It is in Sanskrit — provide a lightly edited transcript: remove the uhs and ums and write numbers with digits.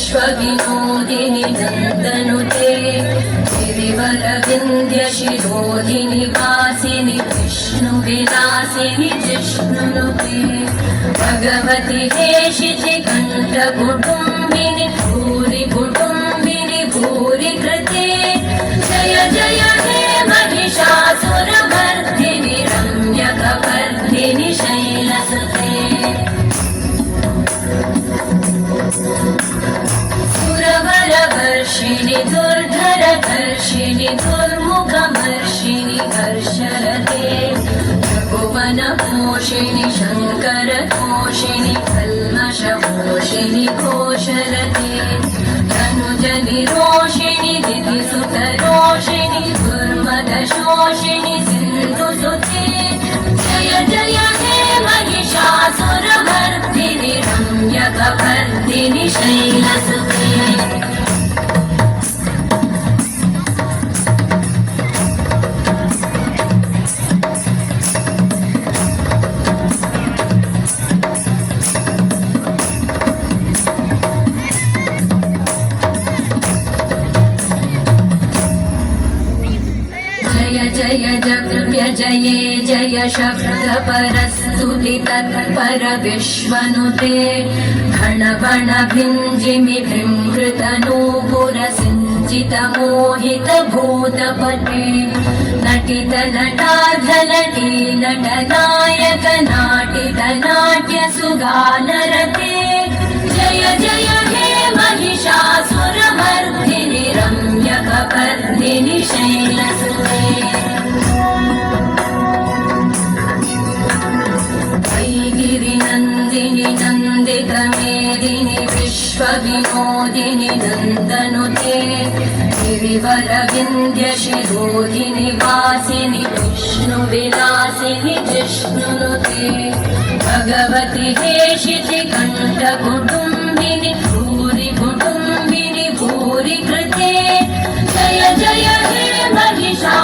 विश्वविनोदिनि नन्दनुते गिरिवरविन्द्यशिरोधिनि वासिनि विष्णुविलासिनि जिष्णुनुते भगवति हेशितिकण्ठकुटुम्बिनि भूरि कुटुम्बिनि भूरि कृते जय जय हे महिषासुरमर्दिनि रम्यकपर्दिनि शैलसुते सुरवरवर्षिणि दुर्धरधर्षिणि दुर्मुखमर्षिणि हर्षरते भुवनपोषिणि शङ्करतोषिणि कल्मषपोषिणि घोषरते धनुजनिरोषिणि दितिसुतरोषिणि दुर्मदशोषिणि सिन्धुसुते जय जय हे महिषासुरमर्दिनि रम्यकपर्दिनि शैलसुते जय जगव्य जये जय शब्दपरस्तुति तत्पर विश्वनुते घणवण भिञ्जिमि भृङ्कृतनूपुरसिञ्चितमोहित भूतपटे नटित नटार्धनटी नटनायक नाटित नाट्य सुगानरते जय जय हे महिषासुरमर्दिनि रम्यकपर्दिनि शैलसुते गिरिनन्दिनि नन्दितमेदिनि विश्वविनोदिनि नन्दनुते गिरिवरविन्द्यशिरोधिनि वासिनि विष्णुविलासिनि जिष्णुनुते भगवति हेशितिकण्ठकुटुम्बिनि भूरि कुटुम्बिनि भूरि कृते जय जय हे महिषा